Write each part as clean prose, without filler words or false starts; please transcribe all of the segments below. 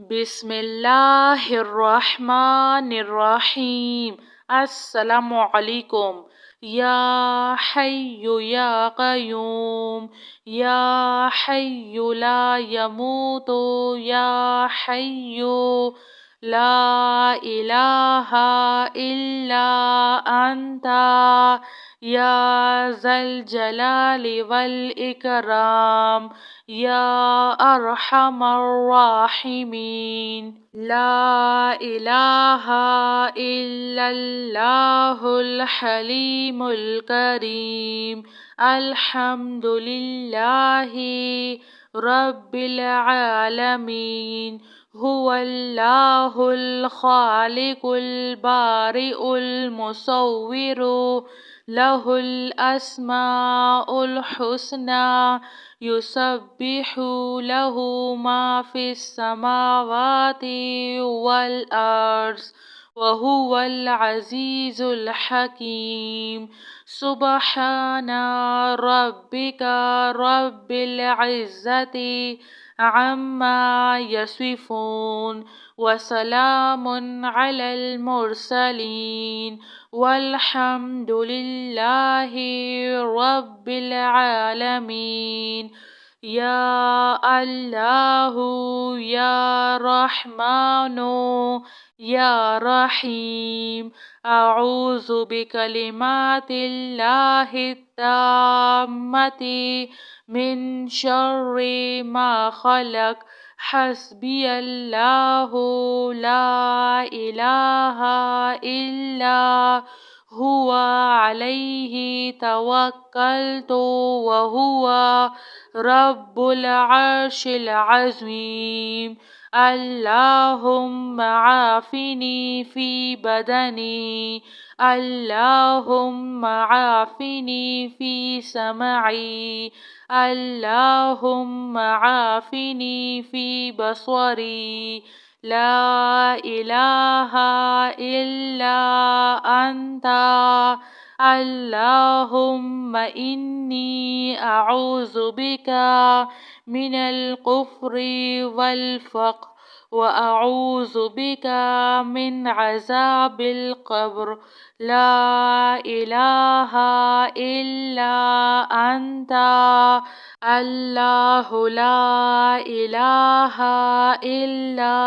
बिस्मिल्लाहिर्रहमानिर्रहीम। अस्सलामु अलैकुम। या हय्यु या क़य्यूम, या हय्यु ला यमूतु, या हय्यु ला इलाहा इल्ला अंता, या ज़ल जलाली वल इकराम, या अरहमर राहिमीन। ला इलाहा इल्लल्लाहुल हलीमुल करीम। अल्हम्दुलिल्लाहि रब्बिल आलमीन। हुवल्लाहुल खालिकुल बारिउल मुसव्विरु, लहुल अस्माउल हुस्ना, युसब्बिहु लहु मा फिस समावाति वल अर्ज़, व हुवल अज़ीज़ुल हकीम। सुब्हाना रब्बिका रब्बिल इज़्ज़ति अम्मा यसिफून, व सलामुन अलल मुरसलीन, वल्हम्दुलिल्लाहि रब्बिल आलमीन। या अल्लाहु या रहमानु या रहीम। अऊज़ु बिकलिमातिल्लाहि ताम्मति मिन शर्रि मा खलक। हस्बियल्लाहु ला इलाहा इल्ला हुवा अलैहि तवक्कलतु व हुवा रब्बुल अर्शिल अज़ीम। अल्लाहुम्मा आफ़िनी फ़ी बदनी, अल्लाहुम्मा आफ़िनी फ़ी समई, अल्लाहुम्मा आफ़िनी फ़ी बसरी। ला इलाहा इल्ला अंता, अल्लाहुम्मा इन्नी अऊज़ु बिका मिनल कुफ्रि वल फ़क़्र, व अऊज़ु बिका मिन अज़ाबिल क़ब्र। ला इलाहा इल्ला अंता, अल्लाहु ला इलाहा इल्ला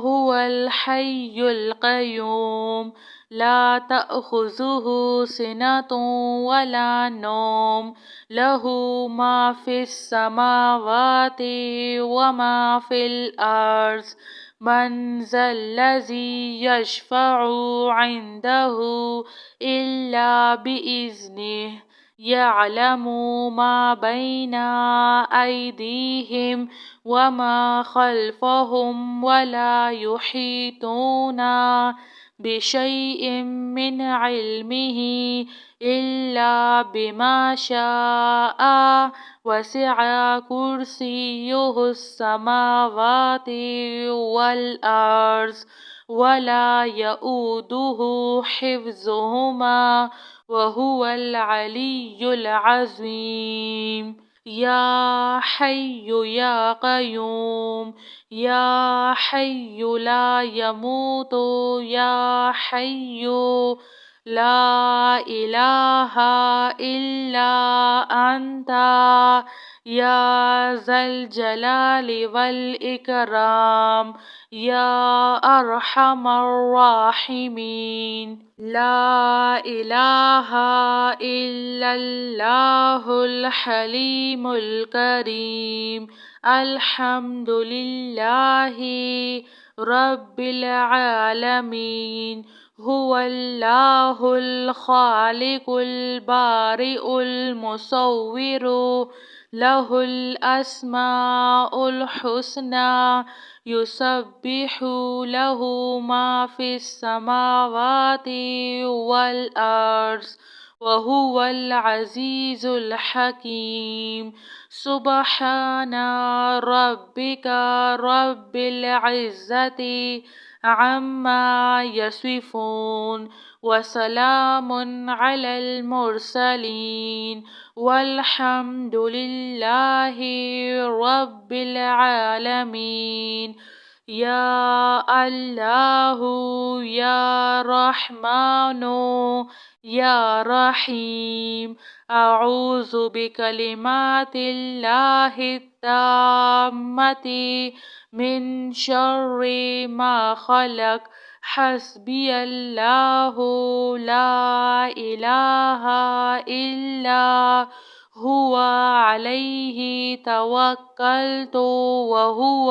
हुवल हय्युल क़य्यूम। ला तअख़ुज़ुहु सिनतुन वला नौम, लहु मा फिस समावाति व मा फिल अर्ज़। मन ज़ल्लज़ी यशफ़अु इंदहु इल्ला बिइज़्निहि, यअलमु मा बैना अयदीहिम व मा खल्फ़हुम, वला युहीतूना बिशैइन मिन इल्मिही इल्ला बिमा शाअ। वसिअ कुर्सियुहुस समावाति वल अर्ज़, वला यऊदुहु हिफ्ज़ुहुमा, व हुवल अलियुल अज़ीम। या हय्यु या क़य्यूम, या हय्यु ला यमूतु, या हय्यु ला इलाहा इल्ला अंता, या ज़ल जलाली वल इकराम, या अरहमर राहिमीन। ला इलाहा इल्लल्लाहुल हलीमुल करीम। अल्हम्दुलिल्लाहि रब्बिल आलमीन। हुवल्लाहुल खालिकुल बारिउल मुसव्विरु, लहुल अस्माउल हुस्ना, युसब्बिहु लहु मा फिस समावाति वल अर्ज़, व हुवल अज़ीज़ुल हकीम। सुब्हाना रब्बिका रब्बिल इज़्ज़ति अम्मा यसिफून, व सलामुन अलल मुरसलीन, वल्हम्दुलिल्लाहि रब्बिल आलमीन। يا الله يا رحمن يا رحيم. أعوذ بكلمات الله التامة من شر ما خلق. حسبي الله لا إله إلا هو عليه توكلت وهو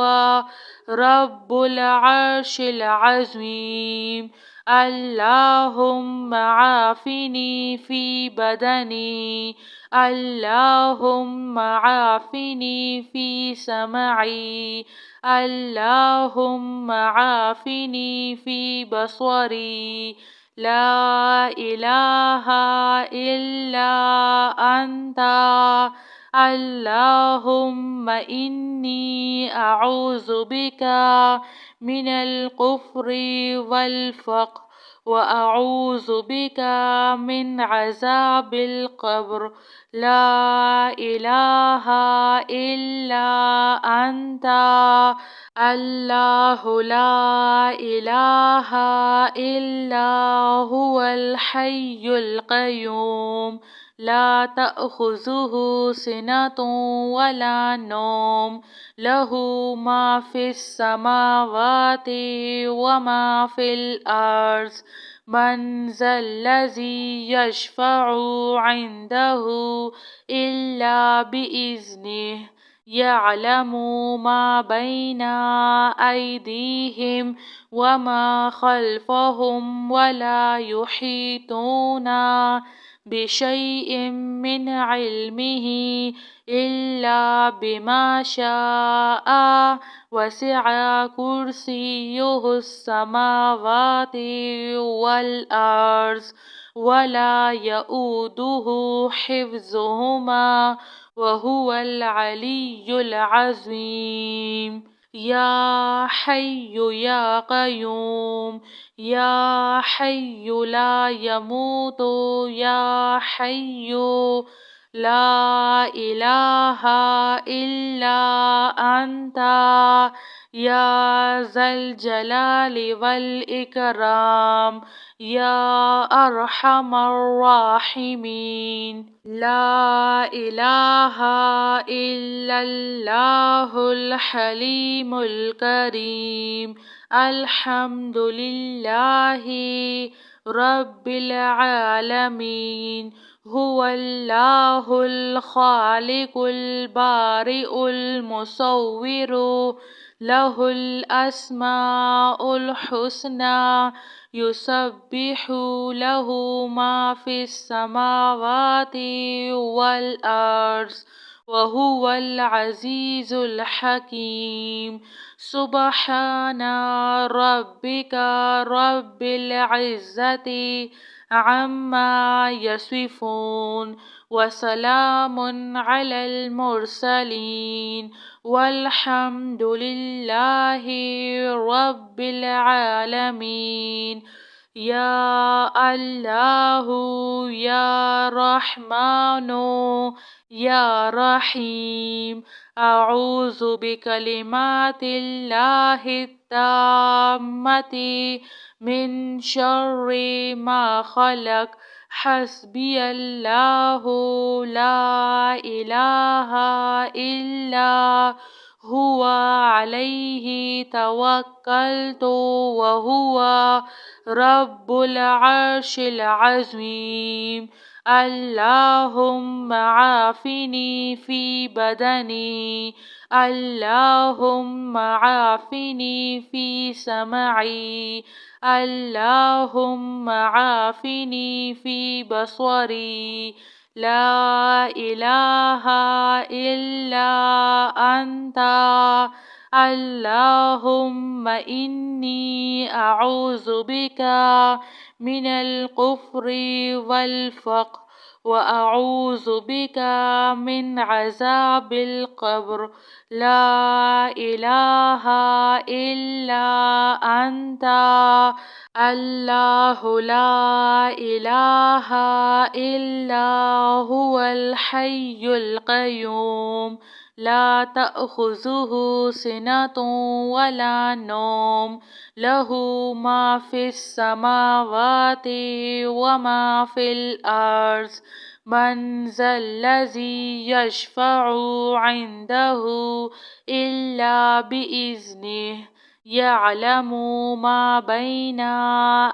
رب العرش العظيم. اللهم عافني في بدني، اللهم عافني في سمعي، اللهم عافني في بصري. لا إله إلا أنت. اللهم إني أعوذ بك من الكفر والفقر، وأعوذ بك من عذاب القبر. لا إله إلا أنت. الله لا إله إلا هو الحي القيوم، لا تأخذه سنة ولا نوم، له ما في السماوات وما في الأرض. من ذا الذي يشفع عنده إلا بإذنه. يعلم ما بين أيديهم وما خلفهم، ولا يحيطون بشيء من علمه إلا بما شاء. وسع كرسيه السماوات والأرض، ولا يؤوده حفظهما وهو العلي العظيم. يا حي يا قيوم، يا حي لا يموت، يا حي لا إله إلا أنت. يا ذا الجلال والإكرام، يا أرحم الراحمين. لا إله إلا الله الحليم الكريم. الحمد لله رب العالمين. هو الله الخالق البارئ المصور، له الأسماء الحسنى. يسبح له ما في السماوات والأرض، وهو العزيز الحكيم. سبحان ربك رب العزة عما يصفون، وسلام على المرسلين، والحمد لله رب العالمين. يا الله يا رحمن يا رحيم. أعوذ بكلمات الله التامة من شر ما خلق. حسبي الله لا إله إلا هو عليه توكلت وهو رب العرش العظيم. اللهم عافني في بدني، اللهم عافني في سمعي، اللهم عافني في بصري. لا إله إلا أنت. اللهم إني أعوذ بك من الكفر والفقر، وأعوذ بك من عذاب القبر. لا إله إلا أنت. الله لا إله إلا هو الحي القيوم، لا تأخذه سنة ولا نوم له ما في السماوات وما في الأرض من ذا الذي يشفع عنده إلا بإذنه يعلم ما بين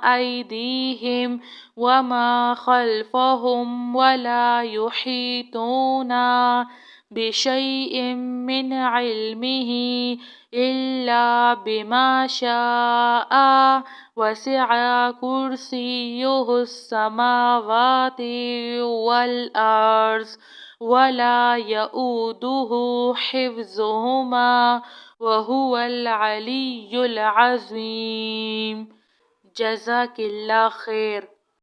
أيديهم وما خلفهم ولا يحيطون بشيء من علمه إلا بما شاء وسع كرسيه السماوات والأرض ولا يؤوده حفظهما وهو العلي العظيم. جزاك الله خير.